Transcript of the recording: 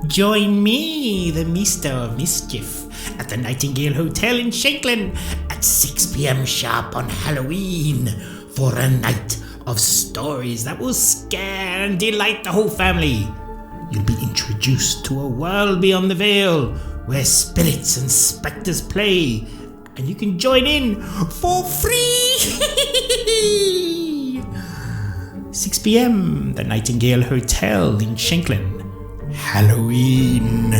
Join me, the Mister of Mischief, at the Nightingale Hotel in Shanklin at 6 p.m. sharp on Halloween for a night of stories that will scare and delight the whole family. You'll be introduced to a world beyond the veil where spirits and specters play, and you can join in for free. 6 p.m. the Nightingale Hotel in Shanklin. Halloween.